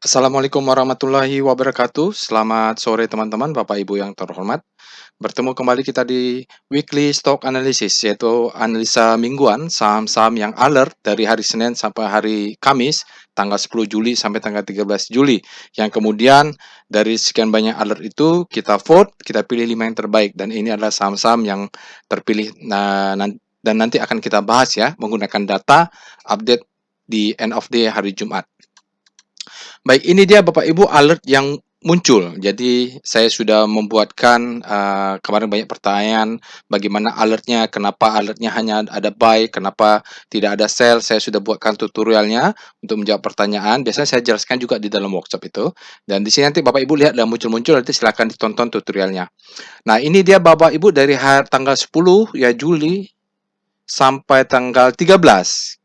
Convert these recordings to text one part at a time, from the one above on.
Assalamualaikum warahmatullahi wabarakatuh. Selamat sore teman-teman, Bapak Ibu yang terhormat. Bertemu kembali kita di Weekly Stock Analysis, yaitu analisa mingguan saham-saham yang alert dari hari Senin sampai hari Kamis, tanggal 10 Juli sampai tanggal 13 Juli. Yang kemudian dari sekian banyak alert itu, kita vote, kita pilih 5 yang terbaik. Dan ini adalah saham-saham yang terpilih dan nanti akan kita bahas ya, menggunakan data update di end of day hari Jumat. Baik, ini dia Bapak Ibu alert yang muncul. Jadi saya sudah membuatkan kemarin banyak pertanyaan bagaimana alertnya, kenapa alertnya hanya ada buy, kenapa tidak ada sell. Saya sudah buatkan tutorialnya untuk menjawab pertanyaan. Biasanya saya jelaskan juga di dalam workshop itu. Dan di sini nanti Bapak Ibu lihat dan muncul-muncul, nanti silakan ditonton tutorialnya. Nah, ini dia Bapak Ibu dari tanggal 10 ya Juli sampai tanggal 13.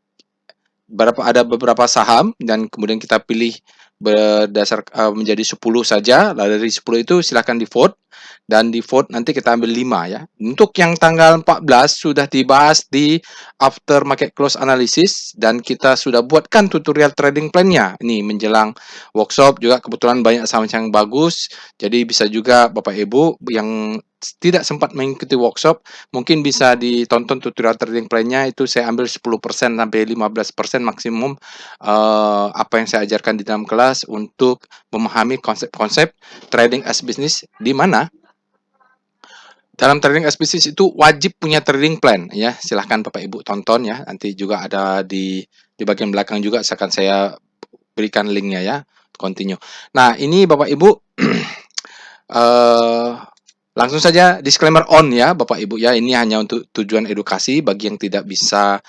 Ada beberapa saham dan kemudian kita pilih berdasar menjadi 10 saja. Lalu dari 10 itu silakan di vote dan di vote nanti kita ambil 5 ya. Untuk yang tanggal 14 sudah dibahas di after market close analysis dan kita sudah buatkan tutorial trading plan-nya. Ini menjelang workshop juga kebetulan banyak saham yang bagus. Jadi bisa juga Bapak Ibu yang tidak sempat mengikuti workshop, mungkin bisa ditonton tutorial trading plan-nya. Itu saya ambil 10% sampai 15% maksimum apa yang saya ajarkan di dalam kelas untuk memahami konsep-konsep trading as business, di mana dalam trading as business itu wajib punya trading plan ya. Silahkan Bapak Ibu tonton ya. Nanti juga ada di bagian belakang juga akan saya berikan linknya ya. Continue. Nah, ini Bapak Ibu eh langsung saja disclaimer on ya Bapak Ibu ya. Ini hanya untuk tujuan edukasi bagi yang tidak bisa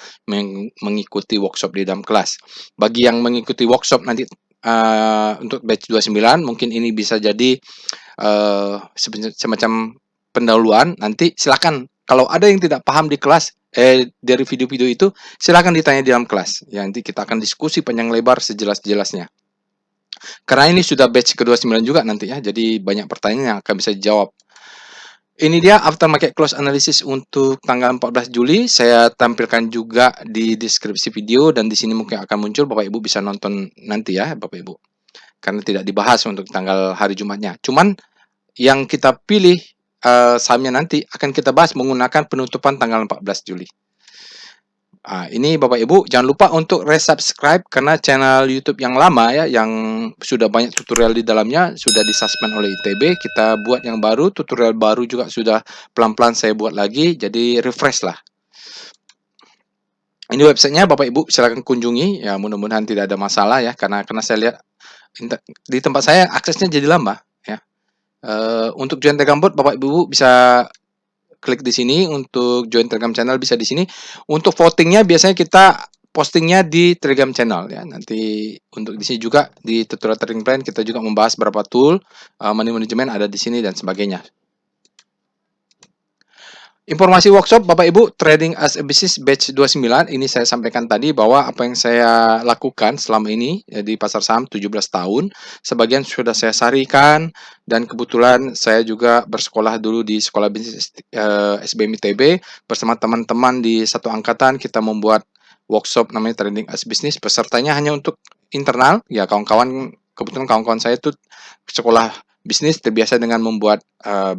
mengikuti workshop di dalam kelas. Bagi yang mengikuti workshop nanti untuk batch 29 mungkin ini bisa jadi semacam pendahuluan. Nanti silakan kalau ada yang tidak paham di kelas dari video-video itu, silakan ditanya di dalam kelas. Ya, nanti kita akan diskusi panjang lebar sejelas-jelasnya. Karena ini sudah batch ke-29 juga nanti ya, jadi banyak pertanyaan yang akan bisa dijawab. Ini dia after market close analysis untuk tanggal 14 Juli. Saya tampilkan juga di deskripsi video dan di sini mungkin akan muncul. Bapak Ibu bisa nonton nanti ya, Bapak Ibu. Karena tidak dibahas untuk tanggal hari Jumatnya. Cuman yang kita pilih sahamnya nanti akan kita bahas menggunakan penutupan tanggal 14 Juli. Ini Bapak Ibu jangan lupa untuk resubscribe karena channel YouTube yang lama ya, yang sudah banyak tutorial di dalamnya sudah disuspend oleh ITB. Kita buat yang baru, tutorial baru juga sudah pelan-pelan saya buat lagi, jadi refresh lah. Ini websitenya Bapak Ibu silakan kunjungi ya, mudah-mudahan tidak ada masalah ya, karena saya lihat di tempat saya aksesnya jadi lama ya. Untuk join Telegram bot Bapak Ibu bisa klik di sini, untuk join Telegram channel bisa di sini. Untuk votingnya biasanya kita postingnya di Telegram channel ya. Nanti untuk di sini juga di tutorial trading plan kita juga membahas beberapa tool money management ada di sini dan sebagainya. Informasi workshop Bapak Ibu trading as a business batch 29 ini saya sampaikan tadi bahwa apa yang saya lakukan selama ini ya, di pasar saham 17 tahun sebagian sudah saya sarikan dan kebetulan saya juga bersekolah dulu di sekolah bisnis SBM ITB bersama teman-teman di satu angkatan. Kita membuat workshop namanya trading as business, pesertanya hanya untuk internal ya, kawan-kawan. Kebetulan kawan-kawan saya itu sekolah bisnis terbiasa dengan membuat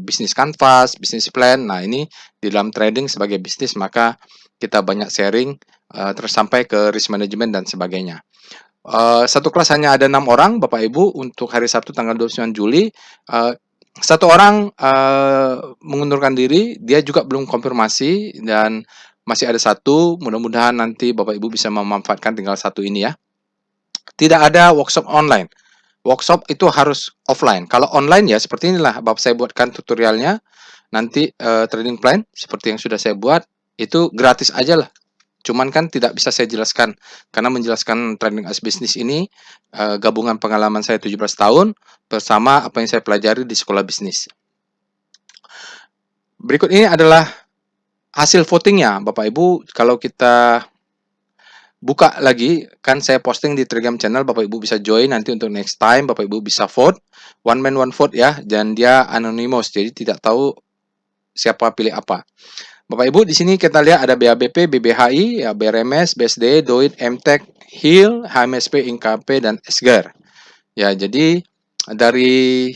bisnis canvas, bisnis plan. Nah, ini di dalam trading sebagai bisnis maka kita banyak sharing terus sampai ke risk management dan sebagainya. Satu kelas hanya ada 6 orang Bapak Ibu untuk hari Sabtu tanggal 29 Juli. Satu orang mengundurkan diri, dia juga belum konfirmasi dan masih ada satu. Mudah-mudahan nanti Bapak Ibu bisa memanfaatkan tinggal satu ini ya. Tidak ada workshop online. Workshop itu harus offline. Kalau online ya seperti inilah Bapak saya buatkan tutorialnya. Nanti trading plan seperti yang sudah saya buat itu gratis aja lah. Cuman kan tidak bisa saya jelaskan karena menjelaskan trading as business ini gabungan pengalaman saya 17 tahun bersama apa yang saya pelajari di sekolah bisnis. Berikut ini adalah hasil votingnya Bapak Ibu. Kalau kita buka lagi, kan saya posting di Telegram channel, Bapak Ibu bisa join nanti untuk next time. Bapak Ibu bisa vote, one man one vote ya, dan dia anonymous, jadi tidak tahu siapa pilih apa. Bapak Ibu di sini kita lihat ada BABP, BBHI, ya, BRMS, BSD, DOIT, MTEK, HIL, HMSP, INKP, dan SGAR. Ya, jadi dari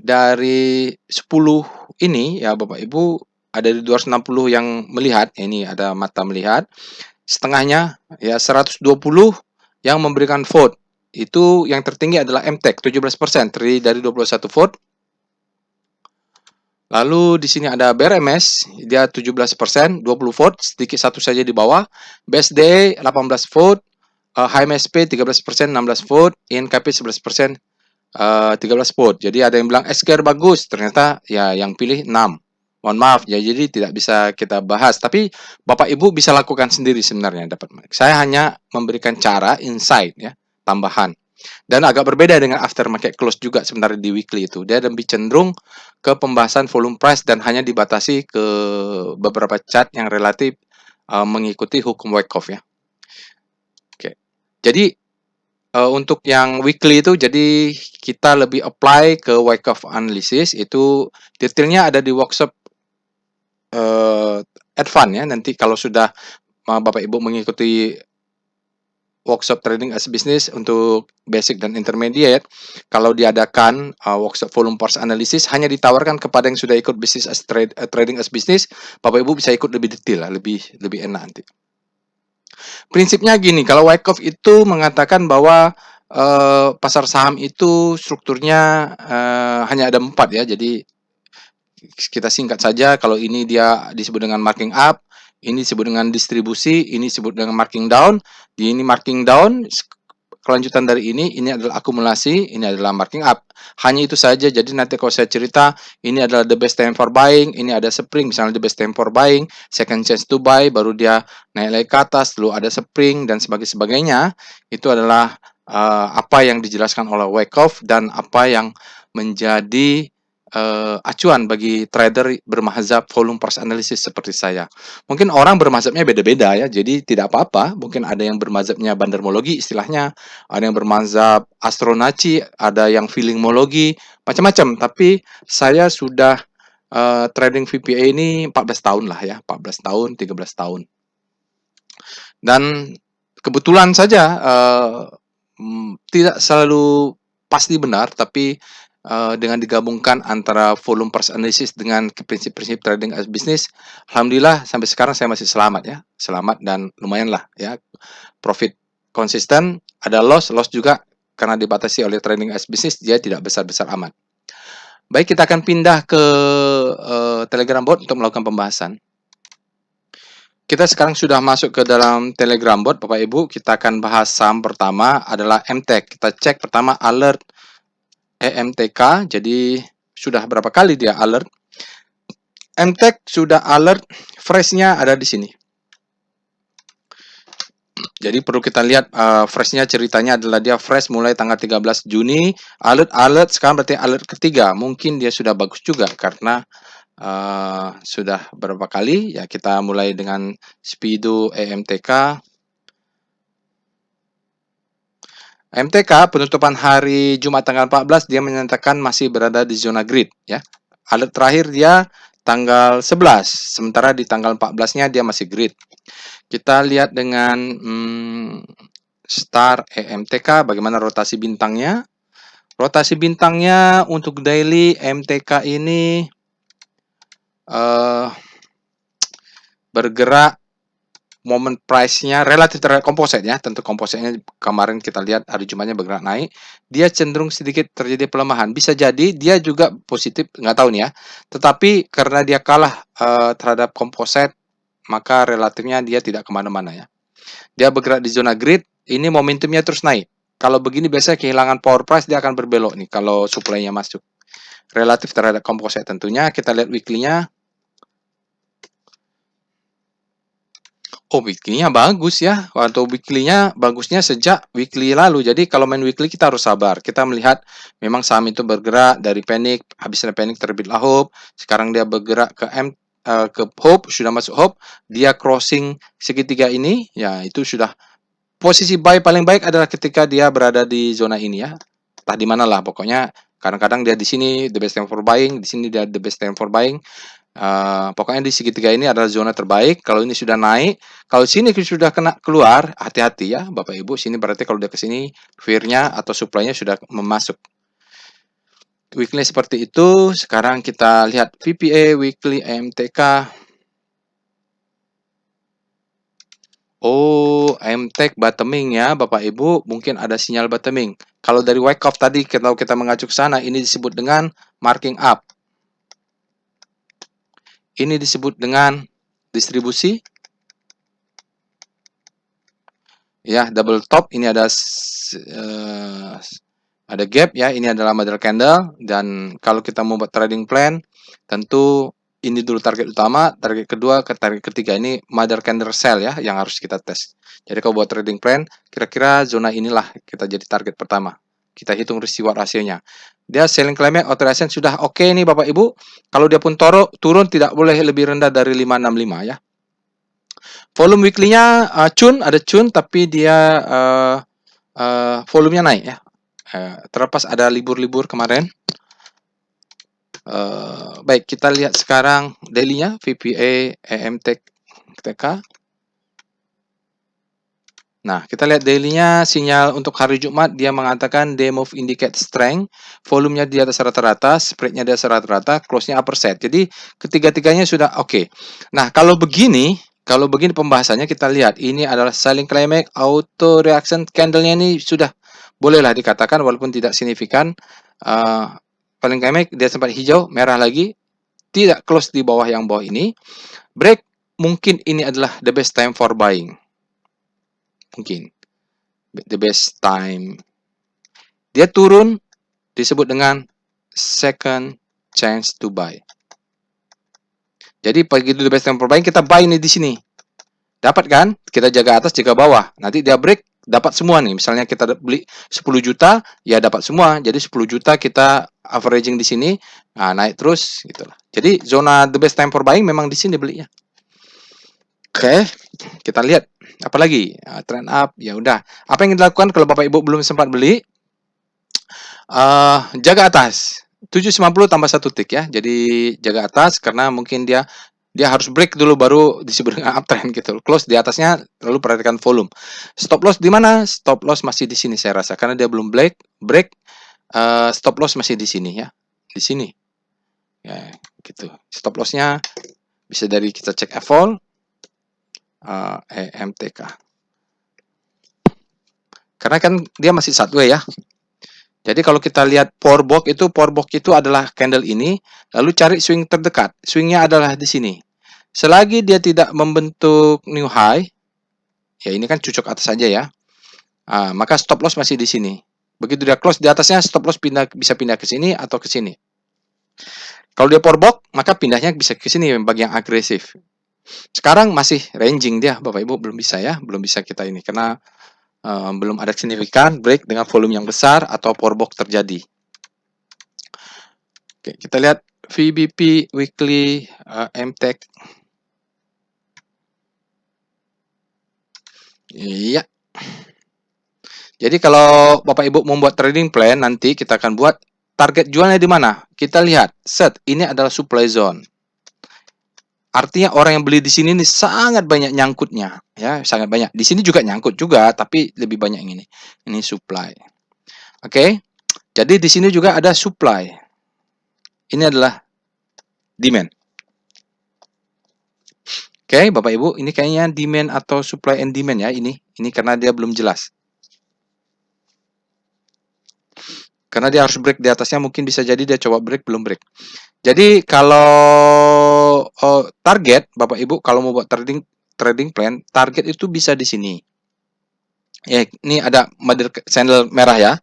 10 ini ya Bapak Ibu, ada di 260 yang melihat, ini ada mata melihat, setengahnya ya 120 yang memberikan vote. Itu yang tertinggi adalah MTech 17%, terdiri dari 21 vote. Lalu di sini ada BRMS, dia 17%, 20 vote, sedikit satu saja di bawah. BSD 18 vote, HMSP 13%, 16 vote, INKP 11%, 13 vote. Jadi ada yang bilang SKR bagus, ternyata ya yang pilih 6. Mohon maaf ya, jadi tidak bisa kita bahas. Tapi Bapak Ibu bisa lakukan sendiri sebenarnya dapat. Saya hanya memberikan cara, insight ya, tambahan. Dan agak berbeda dengan after market close juga sebenarnya di weekly itu. Dia lebih cenderung ke pembahasan volume price dan hanya dibatasi ke beberapa chart yang relatif mengikuti hukum Wyckoff ya. Oke. Jadi untuk yang weekly itu jadi kita lebih apply ke Wyckoff analysis, itu detailnya ada di workshop advance ya. Nanti kalau sudah Bapak Ibu mengikuti workshop trading as business untuk basic dan intermediate, kalau diadakan workshop volume price analysis hanya ditawarkan kepada yang sudah ikut bisnis as trading as business. Bapak Ibu bisa ikut lebih detail lah, lebih enak nanti. Prinsipnya gini, kalau Wyckoff itu mengatakan bahwa pasar saham itu strukturnya hanya ada 4 ya. Jadi kita singkat saja, kalau ini dia disebut dengan marking up, ini disebut dengan distribusi, ini disebut dengan marking down. Di ini marking down, kelanjutan dari ini adalah akumulasi, ini adalah marking up. Hanya itu saja. Jadi nanti kalau saya cerita, ini adalah the best time for buying, ini ada spring, misalnya the best time for buying, second chance to buy, baru dia naik lagi ke atas, lalu ada spring dan sebagainya. Itu adalah apa yang dijelaskan oleh Wyckoff dan apa yang menjadi acuan bagi trader bermazhab volume price analysis seperti saya. Mungkin orang bermazhabnya beda-beda ya, jadi tidak apa-apa. Mungkin ada yang bermazhabnya bandermologi istilahnya, ada yang bermazhab astronaci, ada yang feelingmologi, macam-macam. Tapi saya sudah trading VPA ini 14 tahun lah ya, 14 tahun, 13 tahun. Dan kebetulan saja tidak selalu pasti benar, tapi dengan digabungkan antara volume price analysis dengan prinsip-prinsip trading as business, alhamdulillah sampai sekarang saya masih selamat ya, selamat dan lumayan lah ya, profit konsisten, ada loss juga karena dibatasi oleh trading as business, dia tidak besar-besar amat. Baik, kita akan pindah ke Telegram bot untuk melakukan pembahasan. Kita sekarang sudah masuk ke dalam Telegram bot, Bapak Ibu. Kita akan bahas saham pertama adalah MTech. Kita cek pertama alert EMTK, jadi sudah berapa kali dia alert. MTech sudah alert, freshnya ada di sini. Jadi perlu kita lihat freshnya, ceritanya adalah dia fresh mulai tanggal 13 Juni. Alert sekarang berarti alert ketiga. Mungkin dia sudah bagus juga karena sudah berapa kali ya. Kita mulai dengan Speedo EMTK. MTK penutupan hari Jumat tanggal 14 dia menyatakan masih berada di zona grid ya. Alert terakhir dia tanggal 11, sementara di tanggal 14-nya dia masih grid. Kita lihat dengan Star EMTK bagaimana rotasi bintangnya. Rotasi bintangnya untuk daily MTK ini bergerak, moment price-nya relatif terhadap komposit ya. Tentu kompositnya kemarin kita lihat hari Jumatnya bergerak naik. Dia cenderung sedikit terjadi pelemahan. Bisa jadi dia juga positif, nggak tahu nih ya. Tetapi karena dia kalah terhadap komposit, maka relatifnya dia tidak kemana-mana ya. Dia bergerak di zona grid, ini momentumnya terus naik. Kalau begini biasanya kehilangan power price, dia akan berbelok nih kalau supply-nya masuk. Relatif terhadap komposit tentunya. Kita lihat weekly-nya. Oh, weekly-nya bagus ya. Untuk weekly-nya bagusnya sejak weekly lalu. Jadi kalau main weekly kita harus sabar. Kita melihat memang saham itu bergerak dari panic, habisnya panic terbitlah hope. Sekarang dia bergerak ke hope, sudah masuk hope. Dia crossing segitiga ini, ya itu sudah posisi buy paling baik adalah ketika dia berada di zona ini ya. Entah di mana lah pokoknya. Kadang-kadang dia di sini the best time for buying, di sini dia the best time for buying. Pokoknya di segitiga ini adalah zona terbaik. Kalau ini sudah naik, kalau sini sudah kena keluar, hati-hati ya Bapak Ibu. Sini berarti kalau udah ke sini, fear-nya atau supply-nya sudah memasuk. Weekly seperti itu. Sekarang kita lihat VPA, weekly, MTK. Oh, MTK bottoming ya Bapak Ibu. Mungkin ada sinyal bottoming. Kalau dari Wyckoff tadi kalau kita mengacu ke sana, ini disebut dengan marking up. Ini disebut dengan distribusi. Ya, double top. Ini ada gap ya. Ini adalah mother candle. Dan kalau kita mau buat trading plan, tentu ini dulu target utama, target kedua, target ketiga. Ini mother candle sell ya yang harus kita tes. Jadi kalau buat trading plan, kira-kira zona inilah kita jadi target pertama. Kita hitung reward rasionya. Dia selling climax authorization sudah oke nih Bapak Ibu. Kalau dia pun turun tidak boleh lebih rendah dari 565 ya. Volume weekly-nya ada cun tapi dia volumenya naik ya. Terlepas ada libur-libur kemarin. Baik, kita lihat sekarang daily-nya VPA, EMTK. Nah, kita lihat daily-nya, sinyal untuk hari Jumat dia mengatakan day move indicate strength, volumenya di atas rata-rata, spread-nya di atas rata-rata, close-nya upper set. Jadi ketiga-tiganya sudah oke. Nah, kalau begini pembahasannya kita lihat ini adalah selling climax, auto reaction candle-nya ini sudah bolehlah dikatakan walaupun tidak signifikan. Selling climax dia sempat hijau, merah lagi, tidak close di bawah yang bawah ini. Break mungkin ini adalah the best time for buying. Mungkin the best time. Dia turun disebut dengan second chance to buy. Jadi begitu the best time for buying kita buy nih di sini. Dapat kan? Kita jaga atas, jaga bawah. Nanti dia break dapat semua nih. Misalnya kita beli 10 juta, ya dapat semua. Jadi 10 juta kita averaging di sini, nah, naik terus gitulah. Jadi zona the best time for buying memang di sini belinya. Oke, kita lihat apa lagi? Trend up, ya udah. Apa yang dilakukan kalau Bapak Ibu belum sempat beli? Jaga atas. 750 tambah 1 tick ya. Jadi jaga atas karena mungkin dia harus break dulu baru disebut dengan uptrend gitu. Close di atasnya, lalu perhatikan volume. Stop loss di mana? Stop loss masih di sini saya rasa karena dia belum break. Stop loss masih di sini ya. Di sini. Ya, gitu. Stop lossnya bisa dari kita cek evol. EMTK. Karena kan dia masih sideways ya. Jadi kalau kita lihat power box itu adalah candle ini, lalu cari swing terdekat. Swingnya adalah di sini. Selagi dia tidak membentuk new high, ya ini kan cucuk atas saja ya. Maka stop loss masih di sini. Begitu dia close di atasnya, stop loss bisa pindah ke sini atau ke sini. Kalau dia power box, maka pindahnya bisa ke sini bagi yang agresif. Sekarang masih ranging dia, Bapak Ibu belum bisa ya, belum bisa kita ini karena belum ada signifikan break dengan volume yang besar atau power box terjadi. Oke, kita lihat VBP weekly MTech. Iya. Jadi kalau Bapak Ibu membuat trading plan nanti kita akan buat target jualnya di mana? Kita lihat, set ini adalah supply zone. Artinya orang yang beli di sini ini sangat banyak nyangkutnya, ya, sangat banyak. Di sini juga nyangkut juga, tapi lebih banyak yang ini. Ini supply. Oke. Jadi di sini juga ada supply. Ini adalah demand. Oke, Bapak Ibu, ini kayaknya demand atau supply and demand ya ini. Ini karena dia belum jelas. Karena dia harus break di atasnya, mungkin bisa jadi dia coba break, belum break. Jadi kalau target, Bapak Ibu, kalau mau buat trading plan, target itu bisa di sini. Ya, ini ada candle merah ya.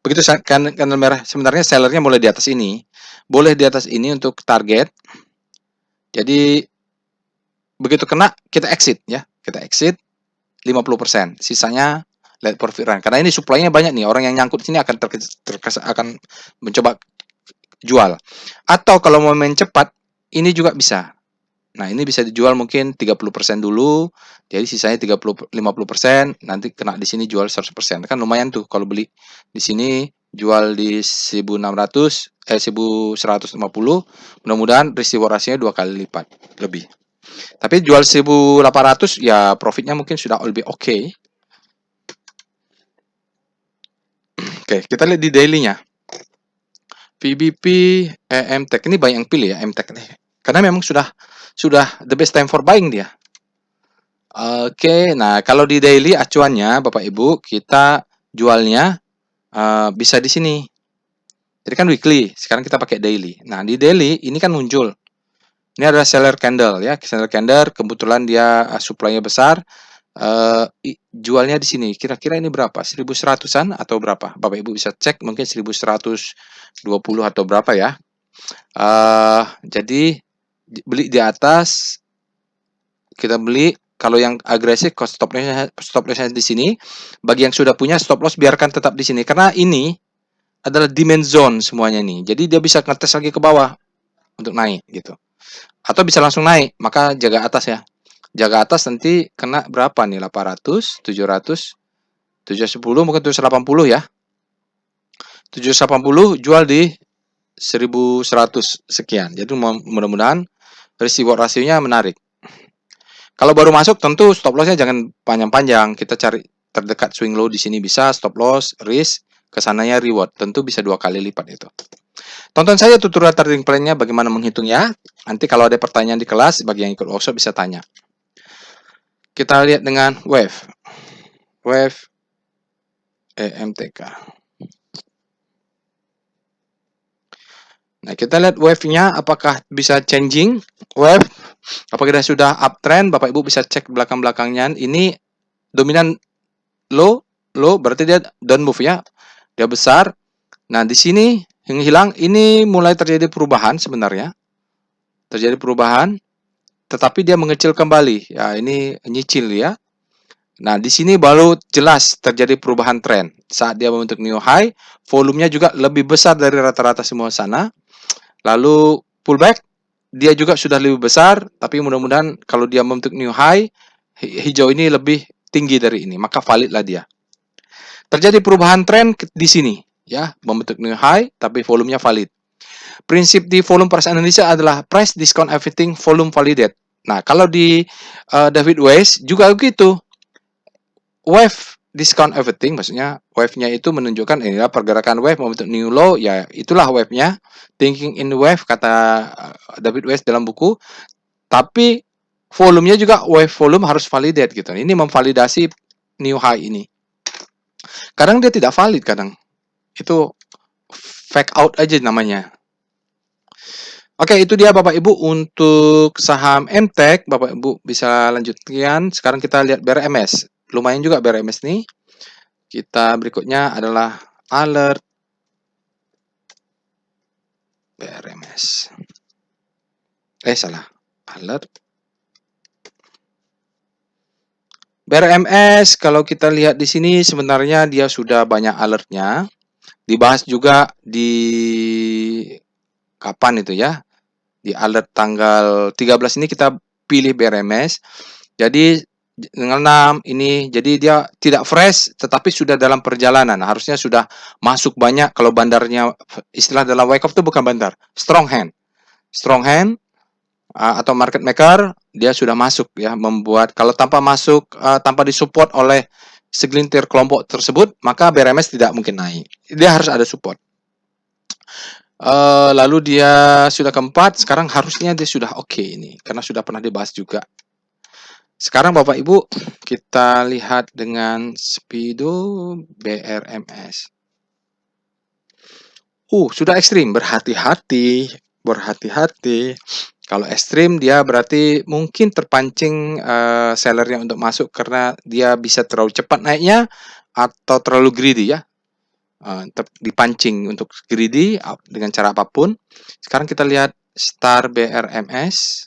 Begitu candle merah, sebenarnya sellernya mulai di atas ini. Boleh di atas ini untuk target. Jadi begitu kena, kita exit ya. Kita exit 50%. Sisanya let profit run. Karena ini supply-nya banyak nih. Orang yang nyangkut sini akan akan mencoba jual. Atau kalau mau main cepat, ini juga bisa. Nah, ini bisa dijual mungkin 30% dulu. Jadi sisanya 50%, nanti kena di sini jual 100%. Kan lumayan tuh kalau beli di sini jual di 1.600, 1150, mudah-mudahan reward rasionya 2 kali lipat lebih. Tapi jual 1800 ya profitnya mungkin sudah lebih oke. Oke, kita lihat di daily-nya. VBP, MTech ini banyak yang pilih ya MTech nih. Karena memang sudah the best time for buying dia. Oke, nah kalau di daily acuannya Bapak Ibu kita jualnya bisa di sini. Jadi kan weekly, sekarang kita pakai daily. Nah, di daily ini kan muncul. Ini adalah seller candle ya, seller candle kebetulan dia supply-nya besar. Jualnya di sini. Kira-kira ini berapa? 1100-an atau berapa? Bapak Ibu bisa cek mungkin 1120 atau berapa ya. Jadi beli di atas kita beli. Kalau yang agresif stop loss-nya di sini. Bagi yang sudah punya stop loss biarkan tetap di sini karena ini adalah demand zone semuanya nih. Jadi dia bisa ngetes lagi ke bawah untuk naik gitu. Atau bisa langsung naik, maka jaga atas ya. Jaga atas nanti kena berapa nih? 800, 700, 710 mungkin 780 ya. 780 jual di 1100 sekian. Jadi mudah-mudahan reward rasionya menarik. Kalau baru masuk tentu stop loss-nya jangan panjang-panjang. Kita cari terdekat swing low di sini bisa stop loss, risk, kesananya reward. Tentu bisa 2 kali lipat itu. Tonton saja tutorial trading plan-nya bagaimana menghitungnya. Nanti kalau ada pertanyaan di kelas, bagi yang ikut workshop bisa tanya. Kita lihat dengan wave EMTK. Nah, kita lihat wave-nya apakah bisa changing wave. Apakah sudah uptrend? Bapak Ibu bisa cek belakang-belakangnya. Ini dominan low berarti dia down move ya. Dia besar. Nah, di sini yang hilang ini mulai terjadi perubahan sebenarnya. Terjadi perubahan tetapi dia mengecil kembali. Ya, ini nyicil ya. Nah, di sini baru jelas terjadi perubahan tren. Saat dia membentuk new high, volumenya juga lebih besar dari rata-rata semua sana. Lalu pullback, dia juga sudah lebih besar, tapi mudah-mudahan kalau dia membentuk new high, hijau ini lebih tinggi dari ini, maka valid lah dia. Terjadi perubahan tren di sini, ya, membentuk new high, tapi volumenya valid. Prinsip di volume price analysis adalah price discount everything, volume validate. Nah, kalau di David Weiss juga begitu. Wave discount everything, maksudnya wave-nya itu menunjukkan inilah pergerakan wave membentuk new low, ya itulah wave-nya. Thinking in wave kata David Weiss dalam buku. Tapi volumenya juga wave volume harus validate gitu. Ini memvalidasi new high ini. Kadang dia tidak valid, kadang itu fake out aja namanya. Oke, itu dia Bapak Ibu untuk saham MTech. Bapak Ibu bisa lanjutkan. Sekarang kita lihat BRMS. Lumayan juga BRMS nih. Kita berikutnya adalah alert BRMS. Salah. Alert BRMS kalau kita lihat di sini sebenarnya dia sudah banyak alertnya. Dibahas juga di kapan itu ya? Di alert tanggal 13 ini kita pilih BRMS. Jadi dengan 6 ini, jadi dia tidak fresh tetapi sudah dalam perjalanan. Harusnya sudah masuk banyak. Kalau bandarnya, istilah dalam Wyckoff itu bukan bandar, strong hand atau market maker, dia sudah masuk ya, membuat kalau tanpa masuk, tanpa disupport oleh segelintir kelompok tersebut, maka BRMS tidak mungkin naik. Dia harus ada support. Lalu dia sudah keempat, sekarang harusnya dia sudah oke ini, karena sudah pernah dibahas juga. Sekarang Bapak Ibu, kita lihat dengan Speedo BRMS. Sudah ekstrim, berhati-hati. Kalau ekstrim dia berarti mungkin terpancing sellernya untuk masuk karena dia bisa terlalu cepat naiknya atau terlalu greedy ya. Dipancing untuk greedy dengan cara apapun. Sekarang kita lihat Star BRMS.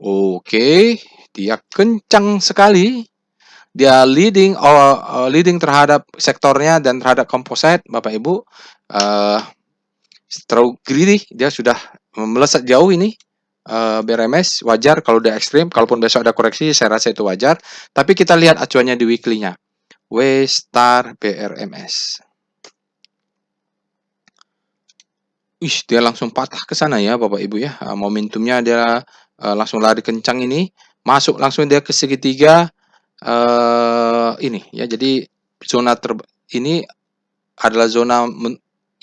Oke, dia kencang sekali. Dia leading terhadap sektornya dan terhadap komposit, Bapak Ibu. Terlalu greedy, dia sudah melesat jauh ini. BRMS wajar kalau udah ekstrim, kalaupun besok ada koreksi saya rasa itu wajar. Tapi kita lihat acuannya di weekly-nya. W Star BRMS. Dia langsung patah ke sana ya Bapak Ibu ya. Momentumnya dia langsung lari kencang ini, masuk langsung dia ke segitiga ini ya. Jadi zona ini adalah zona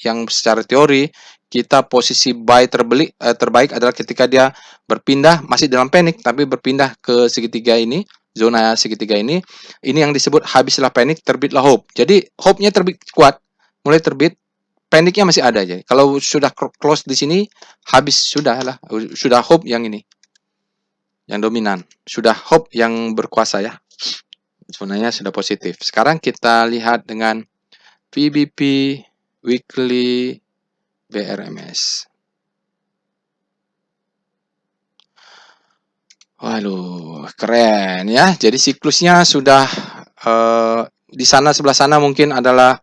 yang secara teori kita posisi buy terbaik adalah ketika dia berpindah masih dalam panik tapi berpindah ke segitiga ini, zona segitiga ini yang disebut habislah panik terbitlah hope. Jadi hope-nya terbit kuat, mulai terbit, paniknya masih ada aja. Kalau sudah close di sini habis sudah hope yang ini yang dominan, sudah hope yang berkuasa ya. Zonanya sudah positif. Sekarang kita lihat dengan VBP Weekly BRMS. Waduh, keren ya. Jadi siklusnya sudah di sana sebelah sana mungkin adalah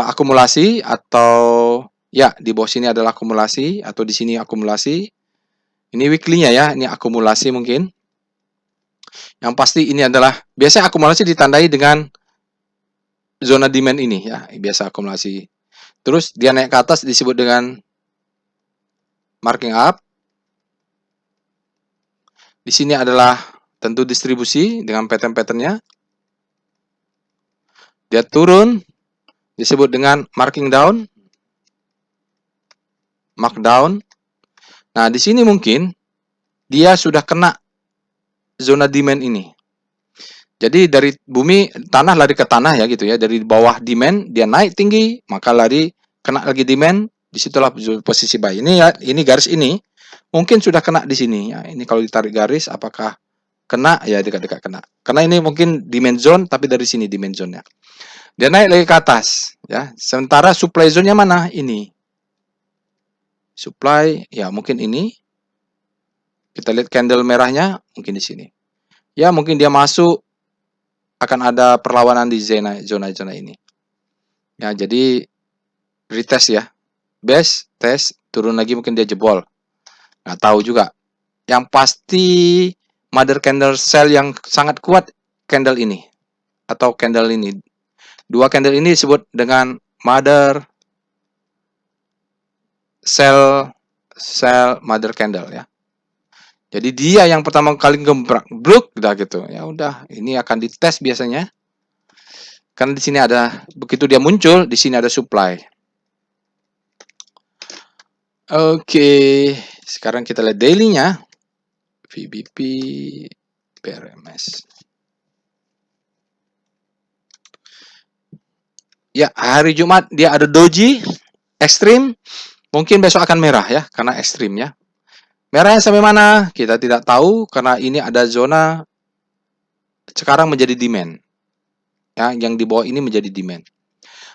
akumulasi atau ya di bawah sini adalah akumulasi atau di sini akumulasi. Ini weekly-nya ya, ini akumulasi mungkin. Yang pasti ini adalah biasanya akumulasi ditandai dengan zona demand ini ya, biasa akumulasi. Terus dia naik ke atas disebut dengan marking up. Di sini adalah tentu distribusi dengan pattern-patternnya. Dia turun disebut dengan marking down, markdown. Nah, di sini mungkin dia sudah kena zona demand ini. Jadi dari bumi tanah lari ke tanah ya gitu ya. Dari bawah demand dia naik tinggi, maka lari kena lagi demand, disitulah posisi buy. Ini ya, ini garis ini mungkin sudah kena di sini ya. Ini kalau ditarik garis apakah kena ya, dekat-dekat kena. Karena ini mungkin demand zone tapi dari sini demand zone-nya. Dia naik lagi ke atas ya. Sementara supply zone-nya mana? Ini. Supply ya mungkin ini. Kita lihat candle merahnya mungkin di sini. Ya mungkin dia masuk akan ada perlawanan di zona ini. Ya jadi retest ya. Best test turun lagi mungkin dia jebol. Nggak tahu juga. Yang pasti mother candle sell yang sangat kuat candle ini atau candle ini. Dua candle ini disebut dengan mother sell mother candle ya. Jadi dia yang pertama kali gembrak, bruk udah gitu. Ya udah, ini akan dites biasanya. Karena di sini ada begitu dia muncul, di sini ada supply. Oke, sekarang kita lihat daily-nya. VBP BRMS. Ya, hari Jumat dia ada doji ekstrim. Mungkin besok akan merah ya, karena ekstrim ya. Merahnya sampai mana? Kita tidak tahu karena ini ada zona sekarang menjadi demand. Ya, yang di bawah ini menjadi demand.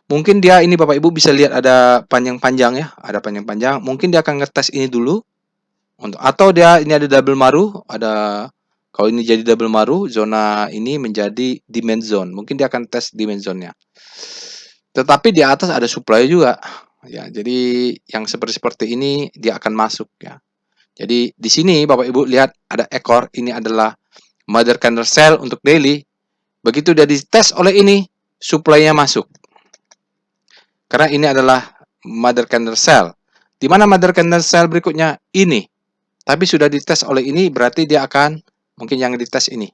Mungkin dia ini Bapak Ibu bisa lihat ada panjang-panjang ya, ada panjang-panjang. Mungkin dia akan ngetes ini dulu. Atau dia ini ada double maru, ada kalau ini jadi double maru, zona ini menjadi demand zone. Mungkin dia akan tes demand zone-nya. Tetapi di atas ada supply juga. Ya, jadi yang seperti ini dia akan masuk ya. Jadi di sini Bapak Ibu lihat ada ekor, ini adalah mother candle sell untuk daily. Begitu dia dites oleh ini, supply-nya masuk. Karena ini adalah mother candle sell. Di mana mother candle sell berikutnya? Ini. Tapi sudah dites oleh ini, berarti dia akan mungkin yang dites ini.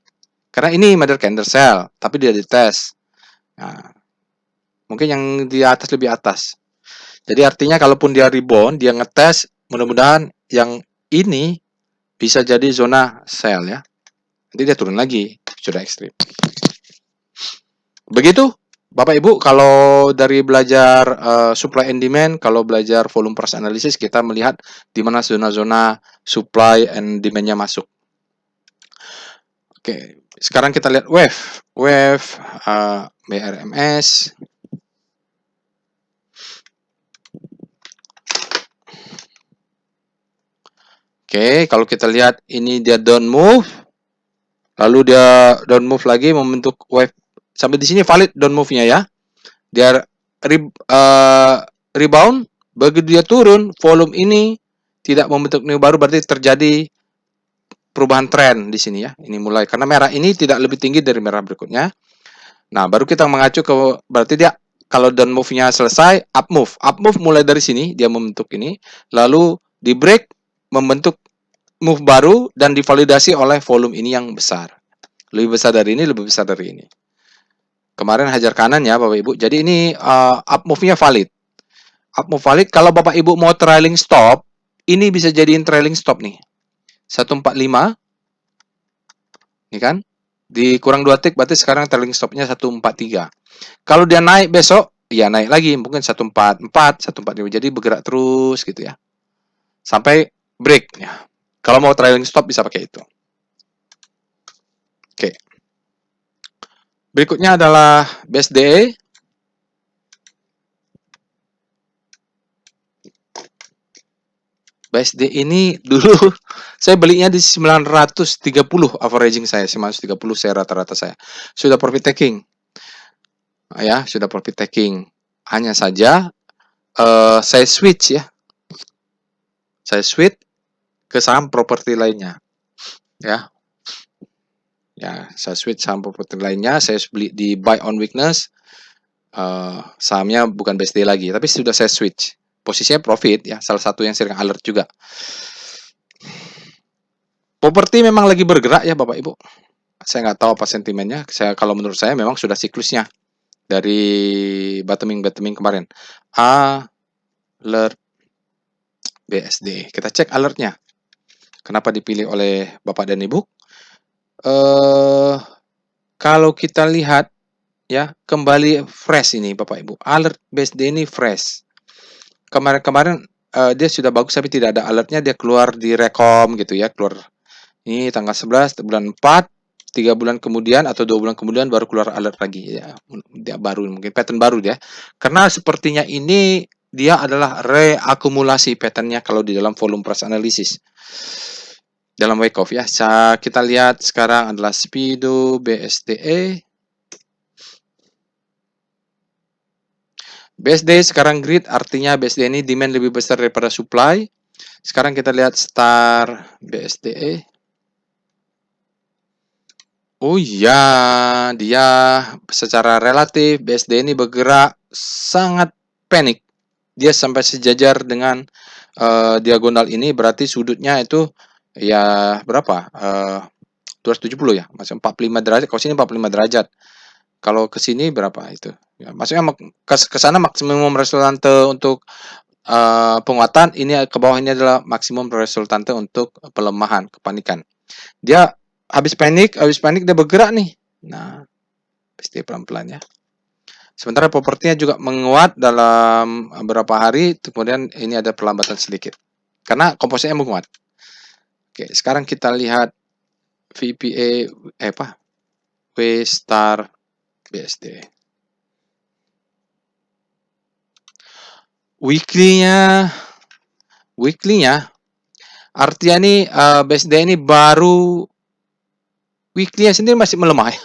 Karena ini mother candle sell, tapi dia dites. Nah, mungkin yang di atas lebih atas. Jadi artinya kalaupun dia rebound, dia ngetes, mudah-mudahan yang ini bisa jadi zona sell ya. Nanti dia turun lagi, sudah ekstrim. Begitu Bapak Ibu, kalau dari belajar supply and demand, kalau belajar volume price analysis, kita melihat di mana zona-zona supply and demand-nya masuk. Oke, sekarang kita lihat wave BRMS. Oke, kalau kita lihat ini dia down move, lalu dia down move lagi membentuk wave. Sampai di sini valid down move-nya ya. Dia rebound, begitu dia turun, volume ini tidak membentuk new baru, berarti terjadi perubahan tren di sini ya. Ini mulai karena merah ini tidak lebih tinggi dari merah berikutnya. Nah, baru kita mengacu ke berarti dia kalau down move-nya selesai, up move. Up move mulai dari sini, dia membentuk ini, lalu di break membentuk move baru dan divalidasi oleh volume ini yang besar. Lebih besar dari ini, lebih besar dari ini. Kemarin hajar kanan ya Bapak Ibu. Jadi ini up move-nya valid. Up move valid. Kalau Bapak Ibu mau trailing stop, ini bisa jadiin trailing stop nih. 145. Ini kan? Dikurang 2 tick berarti sekarang trailing stopnya 143. Kalau dia naik besok, ya naik lagi. Mungkin 144, 145. Jadi bergerak terus gitu ya. Sampai break. Ya. Kalau mau trailing stop bisa pakai itu. Oke. Berikutnya adalah BSDE. BSD ini dulu saya belinya di 930 averaging saya, 930 saya rata-rata saya. Sudah profit taking. Ya, sudah profit taking. Hanya saja saya switch ya. Saya switch ke saham properti lainnya. Ya. Ya, saya switch saham properti lainnya, saya beli di buy on weakness. Sahamnya bukan BSD lagi, tapi sudah saya switch. Posisinya profit ya, salah satu yang sering alert juga. Properti memang lagi bergerak ya Bapak Ibu. Saya nggak tahu apa sentimennya. Kalau menurut saya memang sudah siklusnya dari bottoming kemarin. Alert BSD. Kita cek alertnya. Kenapa dipilih oleh Bapak dan Ibu? Kalau kita lihat ya, kembali fresh ini Bapak Ibu. Alert BSD ini fresh. Kemarin-kemarin dia sudah bagus tapi tidak ada alertnya, dia keluar di rekom gitu ya, keluar ini tanggal 11 bulan 4, 3 bulan kemudian atau 2 bulan kemudian baru keluar alert lagi ya. Dia baru, mungkin pattern baru dia. Karena sepertinya ini dia adalah reakumulasi patternnya kalau di dalam volume price analysis. Dalam wake off ya. Kita lihat sekarang adalah Speedo BSDE. BSD sekarang grid, artinya BSD ini demand lebih besar daripada supply. Sekarang kita lihat star BSDE. Oh iya, dia secara relatif BSD ini bergerak sangat panik. Dia sampai sejajar dengan diagonal ini, berarti sudutnya itu ya berapa? 270 ya, masih 45 derajat. Kalau sini 45 derajat. Kalau ke sini berapa itu? Ya, maksudnya ke sana maksimum resultante untuk penguatan, ini ke bawah ini adalah maksimum resultante untuk pelemahan, kepanikan. Dia habis panik dia bergerak nih. Nah, pasti pelan-pelan ya. Sementara propertinya juga menguat dalam beberapa hari, kemudian ini ada perlambatan sedikit. Karena komposisinya menguat. Oke, sekarang kita lihat VPA W star BSD. Weekly-nya artinya nih BSD ini baru weekly-nya sendiri masih melemah ya,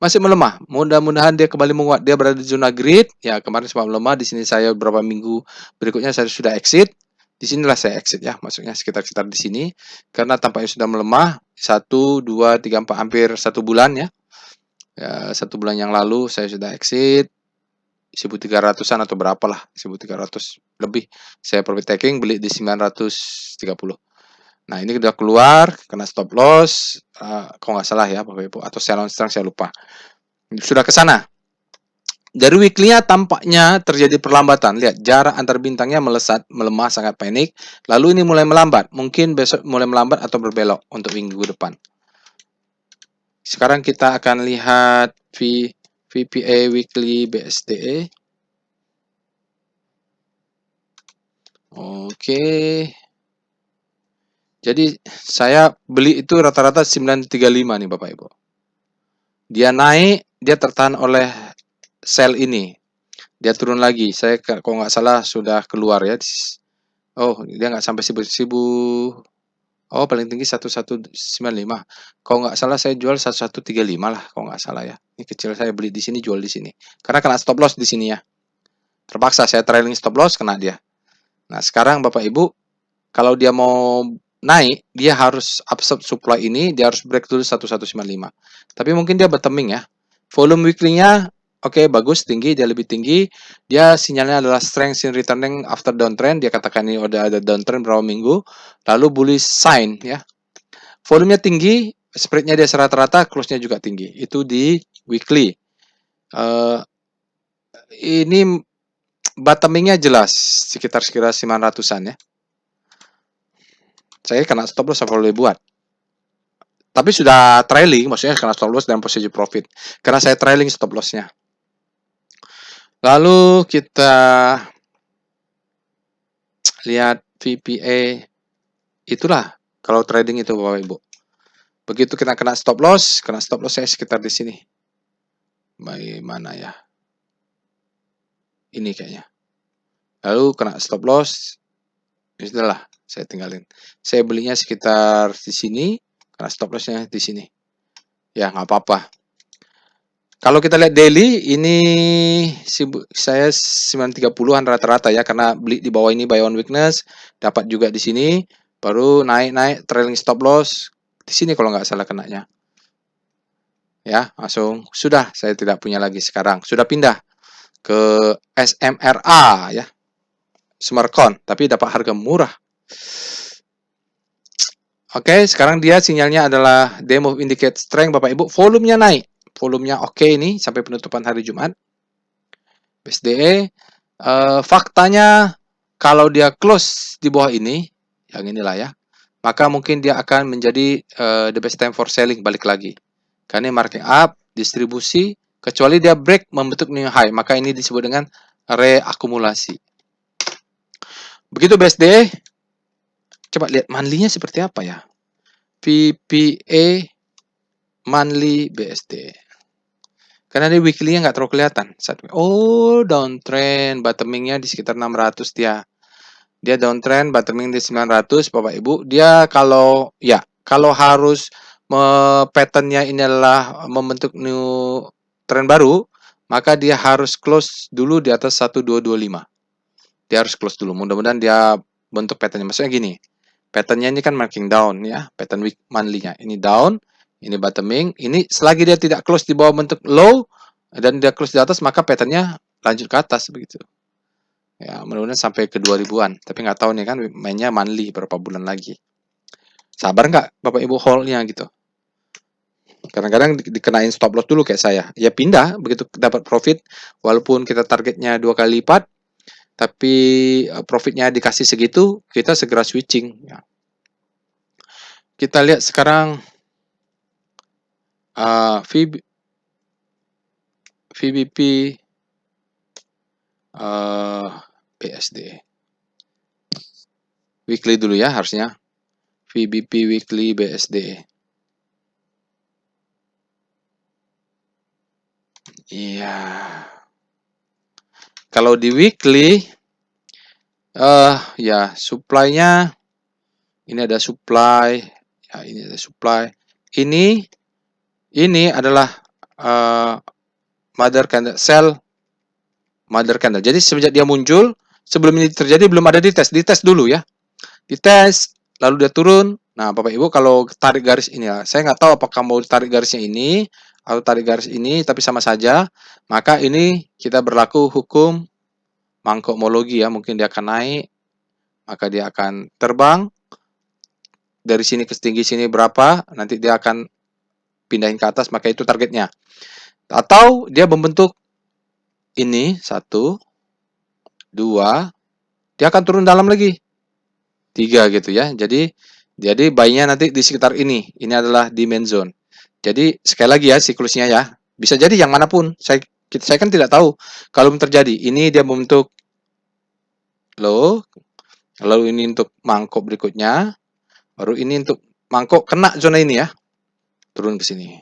masih melemah. Mudah-mudahan dia kembali menguat. Dia berada di zona grid. Ya, kemarin sempat melemah. Di sini saya beberapa minggu berikutnya saya sudah exit. Di sinilah saya exit ya, maksudnya sekitar di sini. Karena tampaknya sudah melemah. 1, 2, 3, 4, hampir 1 bulan ya. 1 bulan yang lalu saya sudah exit. 1.300-an atau berapa lah, 1.300 lebih. Saya profit taking, beli di 930. Nah, ini udah keluar, kena stop loss, kalau nggak salah ya Bapak Ibu, atau sell on strength, saya lupa. Sudah ke sana. Dari weekly-nya tampaknya terjadi perlambatan. Lihat, jarak antar bintangnya melesat, melemah, sangat panik. Lalu ini mulai melambat. Mungkin besok mulai melambat atau berbelok untuk minggu depan. Sekarang kita akan lihat VPA Weekly BSDE. Oke. Jadi saya beli itu rata-rata 935 nih Bapak Ibu. Dia naik, dia tertahan oleh sell ini. Dia turun lagi. Saya kalau nggak salah sudah keluar ya. Oh, dia nggak sampai 1000. Oh, paling tinggi 1195. Kalau nggak salah saya jual 1135 lah, kalau nggak salah ya. Ini kecil, saya beli di sini, jual di sini. Karena kena stop loss di sini ya. Terpaksa saya trailing stop loss, kena dia. Nah, sekarang Bapak Ibu, kalau dia mau naik, dia harus absorb supply ini, dia harus break dulu 1195. Tapi mungkin dia bottoming ya. Volume weekly-nya Oke, bagus, tinggi, dia lebih tinggi. Dia sinyalnya adalah strength in returning after downtrend. Dia katakan ini udah ada downtrend berapa minggu. Lalu bullish sign ya. Volumenya tinggi, spreadnya dia rata-rata, close-nya juga tinggi. Itu di weekly. Ini bottoming-nya jelas sekitar 900-an ya. Saya kena stop loss apa boleh buat. Tapi sudah trailing, maksudnya kena stop loss dan posisi profit. Karena saya trailing stop loss-nya. Lalu kita lihat VPA. Itulah kalau trading itu Bapak Ibu. Begitu kita kena stop loss saya sekitar di sini. Bagaimana ya? Ini kayaknya. Lalu kena stop loss. Ya sudahlah, saya tinggalin. Saya belinya sekitar di sini, kena stop loss-nya di sini. Ya, nggak apa-apa. Kalau kita lihat daily, ini saya 930-an rata-rata ya, karena beli di bawah ini buy on weakness, dapat juga di sini, baru naik trailing stop loss di sini kalau nggak salah kenanya. Ya, langsung sudah saya tidak punya lagi sekarang. Sudah pindah ke SMRA ya. Smartcon, tapi dapat harga murah. Oke, sekarang dia sinyalnya adalah demo indicate strength Bapak Ibu, volumenya naik. Volumenya oke ini sampai penutupan hari Jumat. BSDE faktanya kalau dia close di bawah ini, yang inilah ya, maka mungkin dia akan menjadi the best time for selling balik lagi. Karena marking up, distribusi, kecuali dia break membentuk new high, maka ini disebut dengan reakumulasi. Begitu BSDE, coba lihat monthly-nya seperti apa ya. VPA monthly BSDE. Karena dia weekly-nya nggak terlalu kelihatan. Oh, downtrend, bottoming-nya di sekitar 600 dia. Dia downtrend, bottoming di 900, Bapak Ibu. Dia kalau harus pattern-nya ini adalah membentuk new trend baru, maka dia harus close dulu di atas 1225. Dia harus close dulu. Mudah-mudahan dia bentuk pattern-nya. Maksudnya gini, pattern-nya ini kan marking down ya, pattern week monthly-nya. Ini down, ini bottoming, ini selagi dia tidak close di bawah bentuk low dan dia close di atas, maka pattern-nya lanjut ke atas begitu. Ya, mudah-mudahan sampai ke 2000-an. Tapi nggak tahu nih kan mainnya monthly berapa bulan lagi. Sabar nggak Bapak Ibu hold-nya gitu. Kadang-kadang dikenain stop loss dulu kayak saya. Ya pindah begitu dapat profit, walaupun kita targetnya 2 kali lipat, tapi profitnya dikasih segitu, kita segera switching. Ya. Kita lihat sekarang VBP BSD weekly dulu ya harusnya. VBP weekly BSD. Iya. Kalau di weekly ya supply-nya ini ada supply, ya ini ada supply. Ini adalah mother candle sell mother candle. Jadi semenjak dia muncul, sebelum ini terjadi belum ada dites dulu ya. Dites, lalu dia turun. Nah, Bapak Ibu kalau tarik garis ini ya, saya nggak tahu apakah mau tarik garisnya ini atau tarik garis ini, tapi sama saja. Maka ini kita berlaku hukum mangkokmologi ya, mungkin dia akan naik, maka dia akan terbang dari sini ke tinggi sini berapa, nanti dia akan pindahin ke atas, maka itu targetnya. Atau dia membentuk ini 1, 2, dia akan turun dalam lagi 3 gitu ya. Jadi buy-nya nanti di sekitar ini. Ini adalah demand zone. Jadi sekali lagi ya siklusnya ya. Bisa jadi yang manapun. Saya kan tidak tahu. Kalau terjadi, ini dia membentuk low, lalu ini untuk mangkok berikutnya, baru ini untuk mangkok kena zona ini ya. Turun ke sini.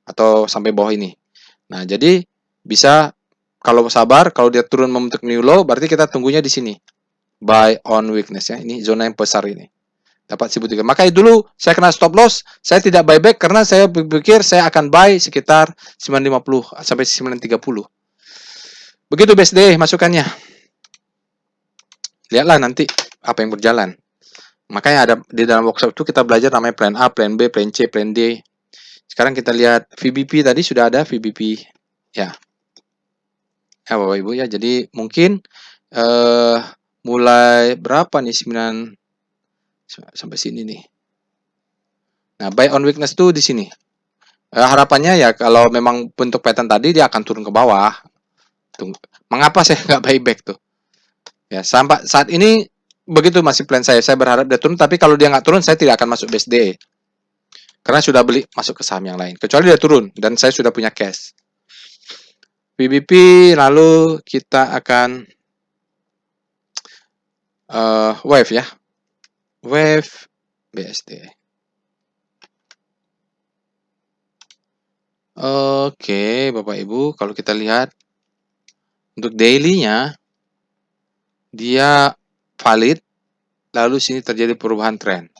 Atau sampai bawah ini. Nah, jadi bisa kalau sabar, kalau dia turun membentuk new low, berarti kita tunggunya di sini. Buy on weakness ya. Ini zona yang besar ini. Dapat 1003. Makanya dulu saya kena stop loss, saya tidak buyback karena saya berpikir saya akan buy sekitar 950 sampai 930. Begitu BSD masukannya. Lihatlah nanti apa yang berjalan. Makanya ada di dalam workshop itu kita belajar namanya plan A, plan B, plan C, plan D. Sekarang kita lihat VBP, tadi sudah ada VBP ya. Ya Bapak Ibu ya. Jadi mungkin eh mulai berapa nih 9 sampai sini nih. Nah, buy on weakness tuh di sini. Harapannya ya kalau memang bentuk pattern tadi dia akan turun ke bawah. Tunggu. Mengapa saya nggak buyback tuh? Ya, sampai saat ini begitu masih plan saya. Saya berharap dia turun, tapi kalau dia nggak turun, saya tidak akan masuk BSD. Karena sudah beli masuk ke saham yang lain. Kecuali dia turun, dan saya sudah punya cash. BBP, lalu kita akan Wave ya. Wave BSD. Oke, Bapak Ibu, kalau kita lihat untuk daily-nya, dia valid, lalu sini terjadi perubahan tren.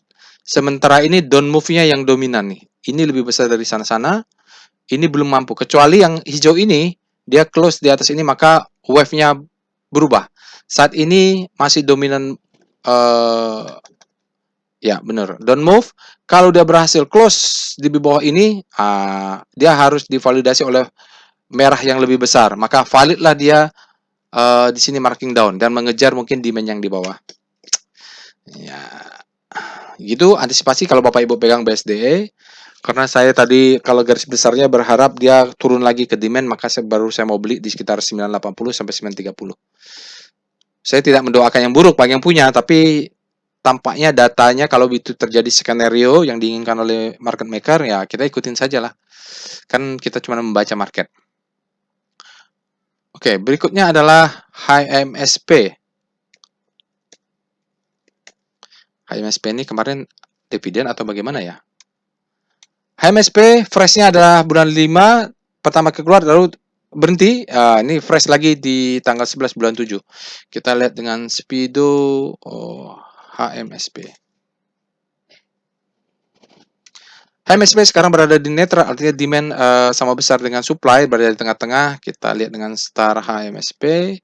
Sementara ini down move-nya yang dominan nih. Ini lebih besar dari sana-sana, ini belum mampu. Kecuali yang hijau ini, dia close di atas ini, maka wave-nya berubah. Saat ini masih dominan, ya benar, down move. Kalau dia berhasil close di bawah ini, dia harus divalidasi oleh merah yang lebih besar. Maka validlah dia di sini marking down dan mengejar mungkin demand yang di bawah. Ya, gitu antisipasi kalau Bapak Ibu pegang BSDE. Karena saya tadi kalau garis besarnya berharap dia turun lagi ke demand, maka baru saya mau beli di sekitar 980 sampai 930. Saya tidak mendoakan yang buruk bagi yang punya, tapi tampaknya datanya kalau itu terjadi skenario yang diinginkan oleh market maker, ya kita ikutin saja lah. Kan kita cuma membaca market. Oke, berikutnya adalah HMSP. HMSP ini kemarin dividen atau bagaimana ya? HMSP freshnya adalah bulan 5 pertama keluar lalu berhenti. Ini fresh lagi di tanggal 11 bulan 7. Kita lihat dengan Speedo HMSP. HMSP sekarang berada di netral, artinya demand sama besar dengan supply, berada di tengah-tengah. Kita lihat dengan star HMSP.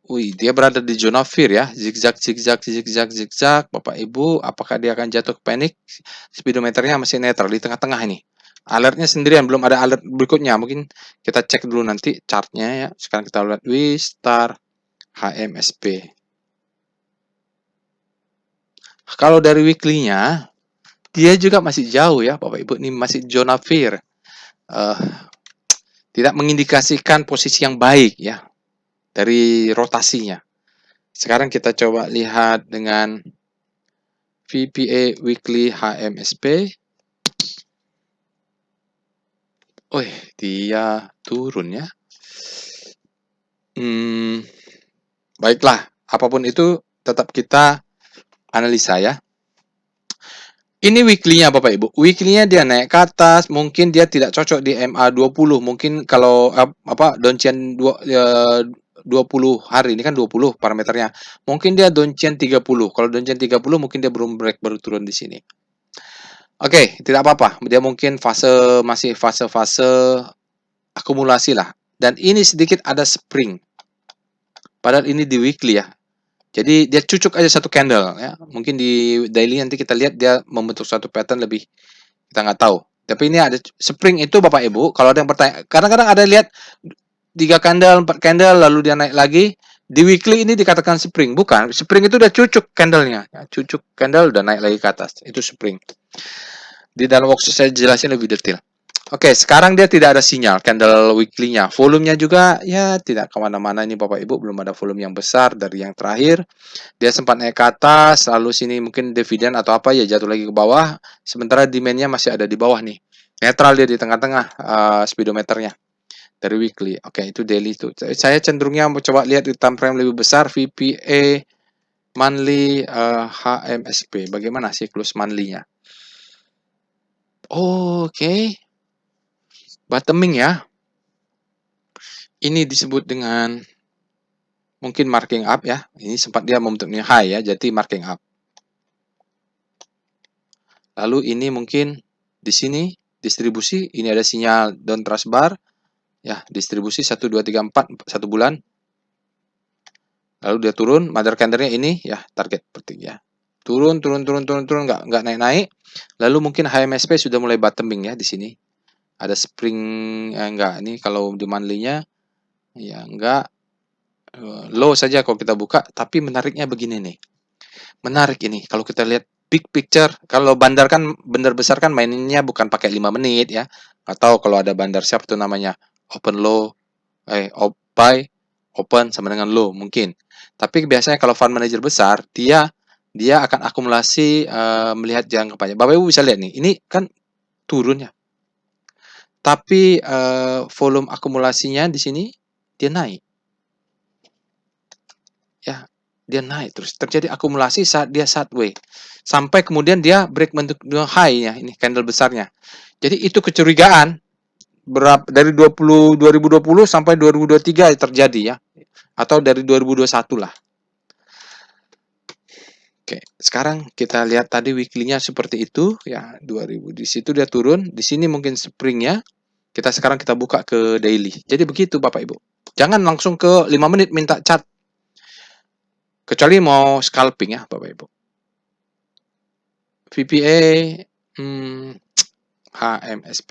Wih, dia berada di zona fear ya, zigzag, zigzag, zigzag, zigzag. Bapak Ibu, apakah dia akan jatuh ke panik? Speedometernya masih netral di tengah-tengah ini. Alertnya sendirian, belum ada alert berikutnya. Mungkin kita cek dulu nanti chartnya ya. Sekarang kita lihat star HMSP. Kalau dari weekly-nya, dia juga masih jauh ya, Bapak Ibu. Ini masih zona fear. Tidak mengindikasikan posisi yang baik ya dari rotasinya. Sekarang kita coba lihat dengan VPA Weekly HMSP. Dia turun ya. Baiklah, apapun itu tetap kita analisa ya. Ini weekly-nya Bapak Ibu. Weekly-nya dia naik ke atas, mungkin dia tidak cocok di MA20. Mungkin kalau downtrend 20 hari ini kan 20 parameternya. Mungkin dia downtrend 30. Kalau downtrend 30 mungkin dia belum break, baru turun di sini. Oke, tidak apa-apa. Dia mungkin masih fase-fase akumulasi lah. Dan ini sedikit ada spring. Padahal ini di weekly ya. Jadi dia cucuk aja satu candle ya. Mungkin di daily nanti kita lihat dia membentuk satu pattern lebih, kita nggak tahu. Tapi ini ada spring itu Bapak Ibu. Kalau ada yang bertanya, kadang-kadang ada lihat 3 candle, 4 candle lalu dia naik lagi. Di weekly ini dikatakan spring, bukan. Spring itu udah cucuk candlenya. Ya, cucuk candle udah naik lagi ke atas. Itu spring. Di dalam workshop saya jelasin lebih detail. Oke, sekarang dia tidak ada sinyal candle weekly-nya. Volumenya juga ya tidak kemana-mana ini Bapak Ibu, belum ada volume yang besar dari yang terakhir. Dia sempat naik ke atas, lalu sini mungkin dividen atau apa ya jatuh lagi ke bawah. Sementara demand-nya masih ada di bawah nih. Netral dia di tengah-tengah speedometernya dari weekly. Oke, itu daily itu. Saya cenderungnya mau coba lihat di time frame lebih besar, VPA monthly HMSP. Bagaimana siklus monthly-nya? Oke. Bottoming ya. Ini disebut dengan mungkin marking up ya. Ini sempat dia membentuknya high ya, jadi marking up. Lalu ini mungkin di sini distribusi, ini ada sinyal down trust bar ya, distribusi 1 2 3 4 1 bulan. Lalu dia turun, mother candle-nya ini ya target seperti ya. turun, nggak naik-naik. Lalu mungkin HMSP sudah mulai bottoming ya di sini. Ada spring, enggak, ini kalau di monthly-nya ya enggak, low saja kalau kita buka, tapi menariknya begini nih. Menarik ini kalau kita lihat big picture. Kalau bandar kan, bandar besar kan mainnya bukan pakai 5 menit ya. Atau kalau ada bandar siapa tuh namanya, open low, buy, open sama dengan low mungkin. Tapi biasanya kalau fund manager besar, dia akan akumulasi melihat jangka panjang. Bapak Ibu bisa lihat nih, ini kan turun ya. Tapi volume akumulasinya di sini dia naik. Ya, dia naik terus. Terjadi akumulasi saat dia sideways. Sampai kemudian dia break bentuk high-nya, ini candle besarnya. Jadi itu kecurigaan dari 2020 sampai 2023 terjadi ya. Atau dari 2021 lah. Oke, sekarang kita lihat tadi weekly-nya seperti itu ya, 2000 di situ dia turun, di sini mungkin spring-nya. Sekarang kita buka ke daily. Jadi begitu Bapak Ibu. Jangan langsung ke 5 menit minta chart. Kecuali mau scalping ya Bapak Ibu. VPA, HMSP.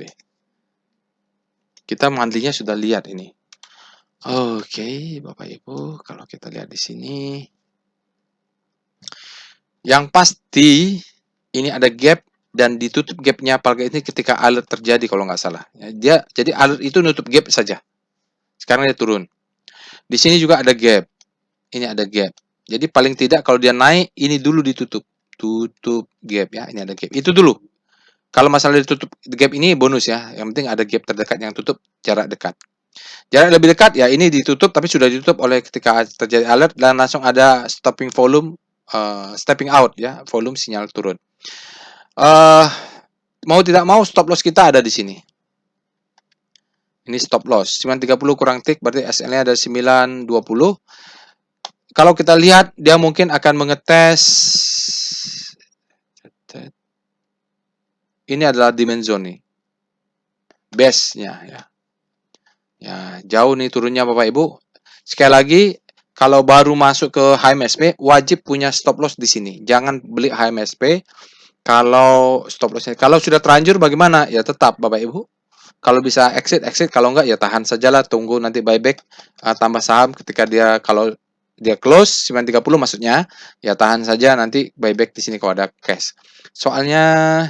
Kita monthly-nya sudah lihat ini. Oke, Bapak Ibu, kalau kita lihat di sini, yang pasti ini ada gap dan ditutup gapnya apalagi ini ketika alert terjadi kalau nggak salah. Jadi alert itu nutup gap saja. Sekarang dia turun. Di sini juga ada gap. Ini ada gap. Jadi paling tidak kalau dia naik ini dulu ditutup. Tutup gap ya, ini ada gap. Itu dulu. Kalau masalah ditutup gap ini bonus ya. Yang penting ada gap terdekat yang tutup jarak dekat. Jarak lebih dekat ya ini ditutup tapi sudah ditutup oleh ketika terjadi alert dan langsung ada stopping volume, stepping out ya, volume sinyal turun. Mau tidak mau stop loss kita ada di sini. Ini stop loss 930 kurang tick berarti SL-nya ada 920. Kalau kita lihat dia mungkin akan mengetes. Ini adalah demand zone nih. Base-nya ya. Ya, jauh nih turunnya Bapak Ibu. Sekali lagi, kalau baru masuk ke HMSP wajib punya stop loss di sini. Jangan beli HMSP kalau stop lossnya. Kalau sudah terlanjur bagaimana? Ya tetap Bapak Ibu. Kalau bisa exit, kalau enggak ya tahan sajalah, tunggu nanti buyback, tambah saham ketika dia, kalau dia close 930 maksudnya, ya tahan saja nanti buyback di sini kalau ada cash. Soalnya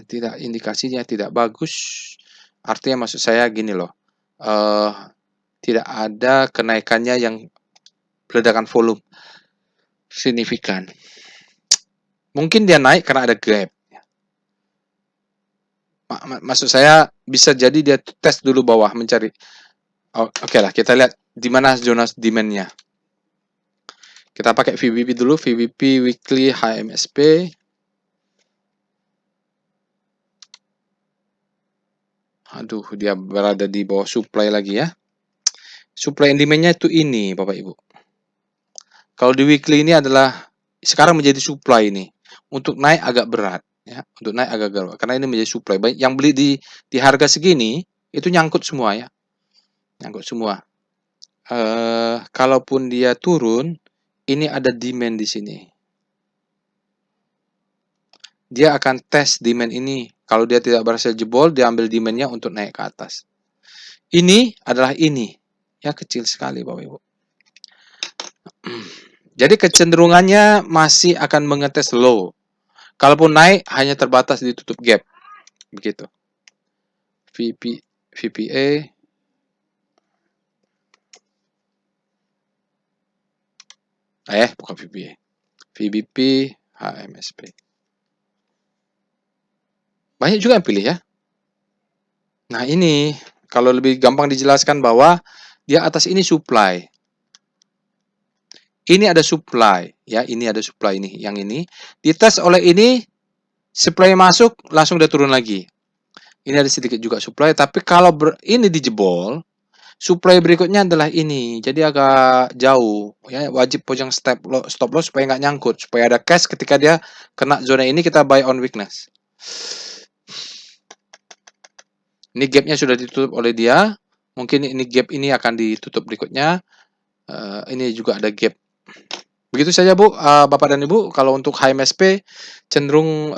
tidak, indikasinya tidak bagus. Artinya maksud saya gini loh. Tidak ada kenaikannya yang ledakan volume signifikan. Mungkin dia naik karena ada gap. Maksud saya bisa jadi dia tes dulu bawah mencari. Oke lah, kita lihat di mana zona demand-nya. Kita pakai VBP dulu, VBP weekly HMSP. Aduh, dia berada di bawah supply lagi ya. Supply and demand-nya itu ini, Bapak Ibu. Kalau di weekly ini adalah sekarang menjadi supply ini. Untuk naik agak berat ya, untuk naik agak berat karena ini menjadi supply. Yang beli di harga segini itu nyangkut semua ya. Nyangkut semua. Kalaupun dia turun, ini ada demand di sini. Dia akan tes demand ini. Kalau dia tidak berhasil jebol, dia ambil demand-nya untuk naik ke atas. Ini adalah ini. Ya kecil sekali Bapak Ibu. Jadi kecenderungannya masih akan mengetes low. Kalaupun naik hanya terbatas di tutup gap. Begitu. VPA. Bukan VPA. VBP HMSP. Banyak juga yang pilih ya. Nah ini, kalau lebih gampang dijelaskan bahwa di atas ini supply. Ini ada supply, ya. Ini ada supply ini, yang ini dites oleh ini, supply masuk, langsung udah turun lagi. Ini ada sedikit juga supply, tapi kalau ini dijebol, supply berikutnya adalah ini, jadi agak jauh. Ya, wajib pojang stop loss supaya nggak nyangkut, supaya ada cash ketika dia kena zona ini kita buy on weakness. Ini gapnya sudah ditutup oleh dia. Mungkin ini gap ini akan ditutup berikutnya. Ini juga ada gap. Begitu saja Bu, Bapak dan Ibu. Kalau untuk HMSP cenderung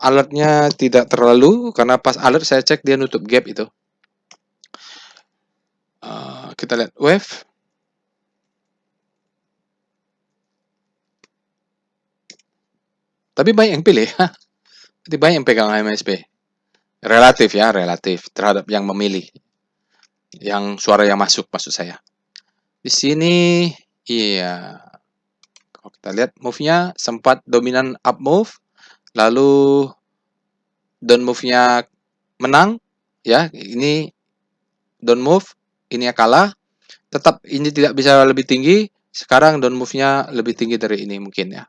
alertnya tidak terlalu, karena pas alert saya cek dia nutup gap itu. Kita lihat wave. Tapi banyak yang pilih. Jadi banyak yang pegang HMSP. Relatif ya, relatif terhadap yang memilih. Yang suara yang masuk maksud saya. Di sini, iya. Kalau kita lihat move-nya sempat dominan up move, lalu down move-nya menang, ya. Ini down move, ini yang kalah. Tetap ini tidak bisa lebih tinggi. Sekarang down move-nya lebih tinggi dari ini mungkin ya.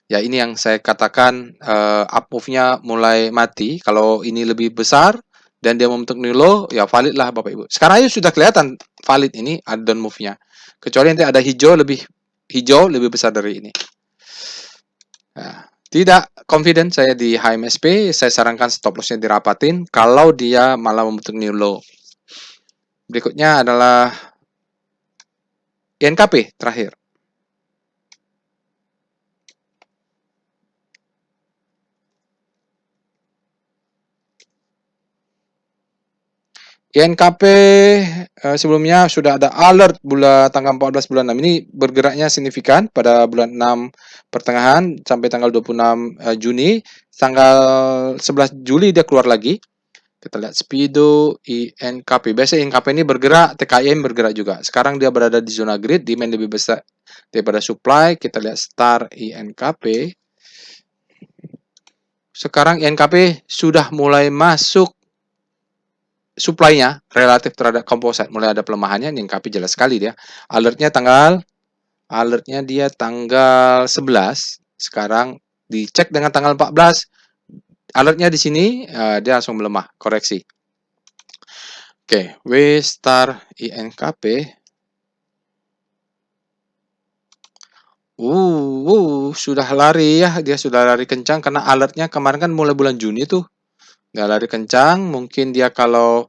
Ya ini yang saya katakan up move-nya mulai mati. Kalau ini lebih besar dan dia membentuk new low, ya valid lah Bapak Ibu. Sekarang aja sudah kelihatan valid ini ada down move-nya. Kecuali nanti ada hijau lebih besar dari ini. Nah, tidak confident saya di HMSP, saya sarankan stop loss-nya dirapatin kalau dia malah membentuk new low. Berikutnya adalah INKP terakhir. INKP sebelumnya sudah ada alert tanggal 14 bulan 6. Ini bergeraknya signifikan pada bulan 6 pertengahan sampai tanggal 26 Juni. Tanggal 11 Juli dia keluar lagi. Kita lihat Speedo INKP. Biasanya INKP ini bergerak, TKIM bergerak juga. Sekarang dia berada di zona grid, demand lebih besar daripada supply. Kita lihat Star INKP. Sekarang INKP sudah mulai masuk supply-nya relatif terhadap composite, mulai ada pelemahannya. INKP jelas sekali dia. Alertnya dia tanggal 11. Sekarang dicek dengan tanggal 14. Alertnya di sini dia langsung melemah, koreksi. Oke, W star INKP. Sudah lari ya, dia sudah lari kencang karena alertnya kemarin kan mulai bulan Juni tuh. Dia lari kencang, mungkin dia kalau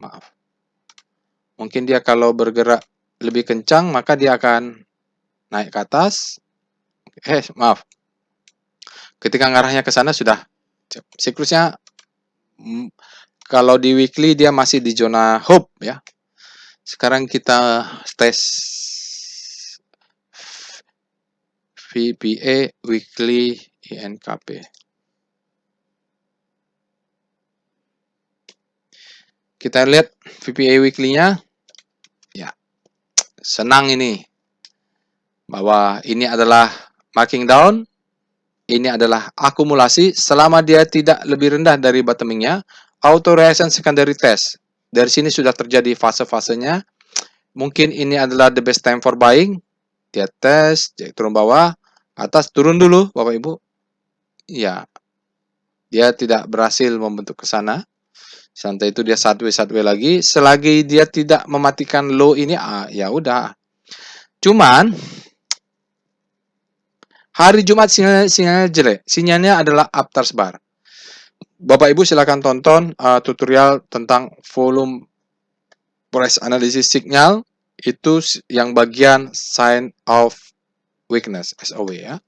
maaf. Mungkin dia kalau bergerak lebih kencang maka dia akan naik ke atas. Maaf. Ketika ngarahnya ke sana sudah siklusnya kalau di weekly dia masih di zona hope ya. Sekarang kita tes VPA weekly INKP. Kita lihat VPA weekly-nya. Ya. Senang ini. Bahwa ini adalah marking down. Ini adalah akumulasi selama dia tidak lebih rendah dari bottoming-nya. Auto reaction secondary test. Dari sini sudah terjadi fase-fasenya. Mungkin ini adalah the best time for buying. Dia tes, dia turun bawah, atas turun dulu Bapak Ibu. Ya. Dia tidak berhasil membentuk ke sana. Santai itu dia sideways lagi. Selagi dia tidak mematikan low ini, ya udah. Cuman hari Jumat sinyalnya jelek. Sinyalnya adalah afters bar. Bapak Ibu silakan tonton tutorial tentang volume price analysis signal. Itu yang bagian sign of weakness, SOW ya.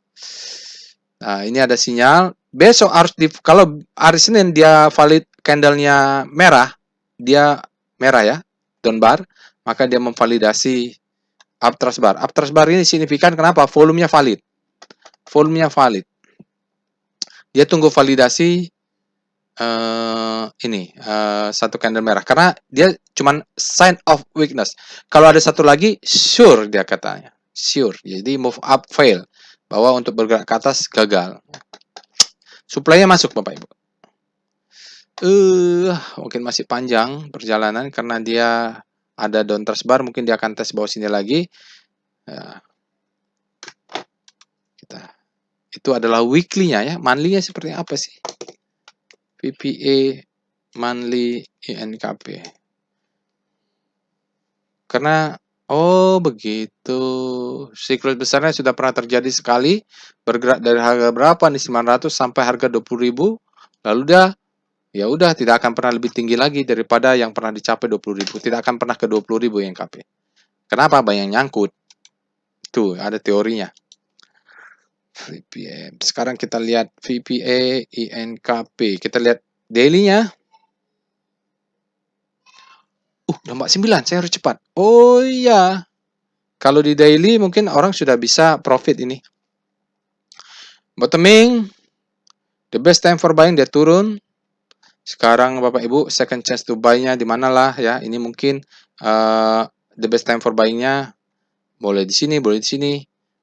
Nah, ini ada sinyal. Besok kalau hari Senin dia valid candlenya merah, dia merah ya, down bar, maka dia memvalidasi uptrust bar. Uptrust bar ini signifikan kenapa? Volumenya valid. Dia tunggu validasi satu candle merah karena dia cuman sign of weakness. Kalau ada satu lagi, sure dia katanya. Sure. Jadi move up fail. Bahwa untuk bergerak ke atas gagal. Supply-nya masuk Bapak Ibu. Mungkin masih panjang perjalanan karena dia ada down trust bar, mungkin dia akan tes bawah sini lagi. Itu adalah weekly-nya ya. Monthly-nya seperti apa sih? VPA monthly INKP. Karena begitu. Siklus besarnya sudah pernah terjadi sekali, bergerak dari harga berapa nih, 900 sampai harga 20.000. Lalu dia ya udah tidak akan pernah lebih tinggi lagi daripada yang pernah dicapai 20.000. Tidak akan pernah ke 20.000 INKP. Kenapa? Banyak nyangkut. Tuh, ada teorinya. VPM. Sekarang kita lihat VPA INKP. Kita lihat daily-nya. Udah 9, saya harus cepat. Oh iya. Kalau di daily mungkin orang sudah bisa profit ini. Bottoming. The best time for buying, dia turun. Sekarang Bapak Ibu, second chance to buy-nya di mana lah ya. Ini mungkin the best time for buying-nya boleh di sini, boleh di sini.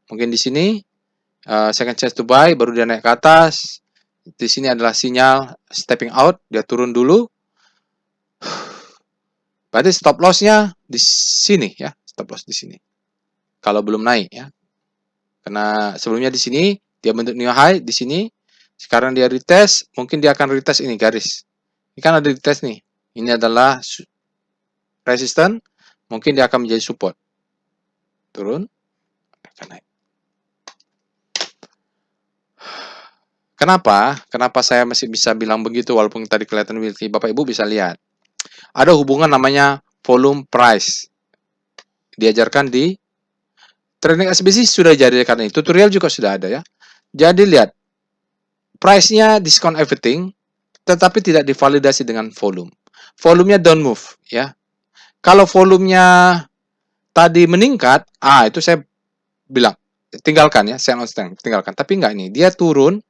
Mungkin di sini second chance to buy, baru dia naik ke atas. Di sini adalah sinyal stepping out, dia turun dulu. Berarti stop loss-nya di sini ya, stop loss di sini. Kalau belum naik ya. Karena sebelumnya di sini dia bentuk new high di sini. Sekarang dia retest, mungkin dia akan retest ini garis. Ini kan ada retest nih. Ini adalah resistance, mungkin dia akan menjadi support. Turun, akan naik. Kenapa saya masih bisa bilang begitu walaupun tadi kelihatan weekly? Bapak Ibu bisa lihat. Ada hubungan namanya volume price. Diajarkan di Trading SBC sudah dijadikan ini. Tutorial juga sudah ada ya. Jadi lihat. Price-nya discount everything, tetapi tidak divalidasi dengan volume. Volumenya don't move ya. Kalau volumenya tadi meningkat, itu saya bilang tinggalkan ya, sell on strength, tinggalkan. Tapi enggak ini, dia turun.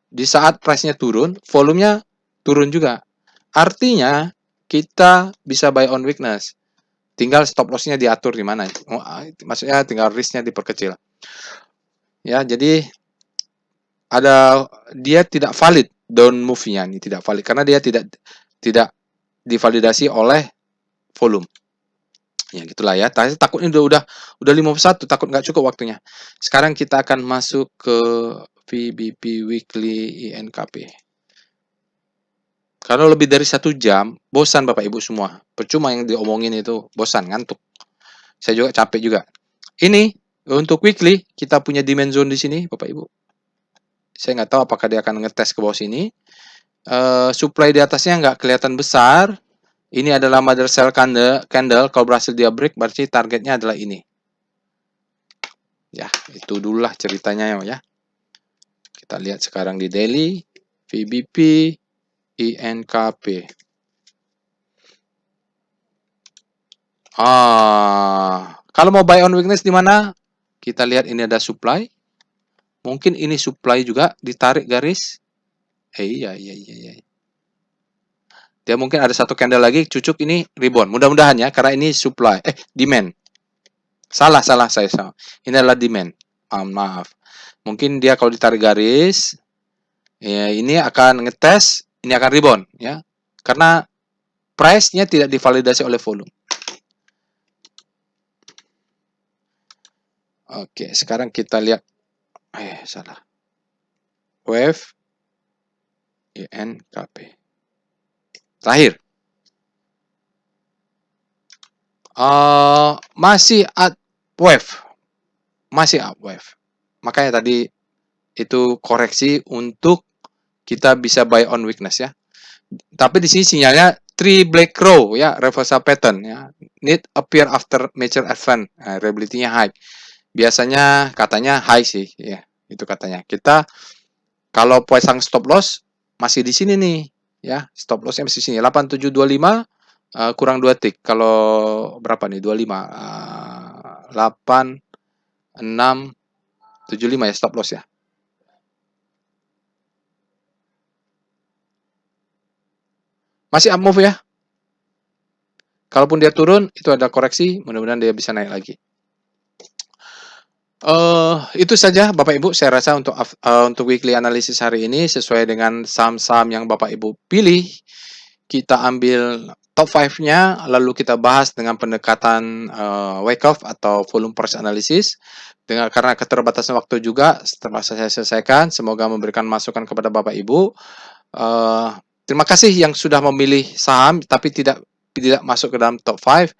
Di saat price-nya turun, volumenya turun juga. Artinya kita bisa buy on weakness. Tinggal stop loss-nya diatur di mana. Maksudnya tinggal risk-nya diperkecil. Ya, jadi dia tidak valid down move-nya ini tidak valid karena dia tidak divalidasi oleh volume. Ya gitulah ya. Takut ini udah 51, takut nggak cukup waktunya. Sekarang kita akan masuk ke VBP Weekly INKP. Kalau lebih dari 1 jam, bosan Bapak Ibu semua. Percuma yang diomongin itu, bosan, ngantuk. Saya juga capek juga. Ini untuk weekly kita punya demand zone di sini, Bapak Ibu. Saya nggak tahu apakah dia akan ngetes ke bawah sini. Supply di atasnya nggak kelihatan besar. Ini adalah mother cell candle. Kalau berhasil dia break, berarti targetnya adalah ini. Ya, itu dulu lah ceritanya ya. Kita lihat sekarang di daily, VBP, INKP. Kalau mau buy on weakness di mana? Kita lihat ini ada supply. Mungkin ini supply juga ditarik garis. Iya. Dia mungkin ada satu candle lagi, cucuk ini rebound. Mudah-mudahan ya, karena ini supply. Demand. Salah saya salah. Ini adalah demand. Maaf. Mungkin dia kalau ditarik garis, ya ini akan ngetes, ini akan rebound ya. Karena price-nya tidak divalidasi oleh volume. Oke, sekarang kita lihat. Salah. Wave INKP. Terakhir. Masih at wave. Masih up wave. Makanya tadi itu koreksi untuk kita bisa buy on weakness ya. Tapi di sini sinyalnya 3 black row ya, reversal pattern ya. Need appear after major event. Reliability-nya high. Biasanya katanya high sih ya. Itu katanya. Kita kalau pasang stop loss masih di sini nih ya. Stop loss-nya masih di sini 8725 kurang 2 tick. Kalau berapa nih? 25 8 6 75 ya stop loss ya. Masih up move ya. Kalaupun dia turun, itu ada koreksi, mudah-mudahan dia bisa naik lagi. Itu saja Bapak Ibu, saya rasa untuk weekly analysis hari ini sesuai dengan saham-saham yang Bapak Ibu pilih. Kita ambil top 5-nya, lalu kita bahas dengan pendekatan wake off atau volume price analysis. Karena keterbatasan waktu juga, terpaksa saya selesaikan. Semoga memberikan masukan kepada Bapak Ibu. Terima kasih yang sudah memilih saham tapi tidak masuk ke dalam top 5.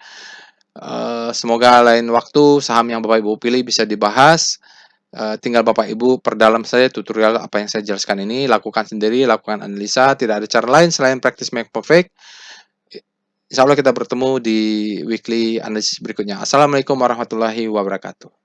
Semoga lain waktu saham yang Bapak Ibu pilih bisa dibahas. tinggal Bapak Ibu perdalam saja tutorial apa yang saya jelaskan ini, lakukan sendiri, lakukan analisa, tidak ada cara lain selain practice make perfect. Insya Allah kita bertemu di weekly analisis berikutnya. Assalamualaikum warahmatullahi wabarakatuh.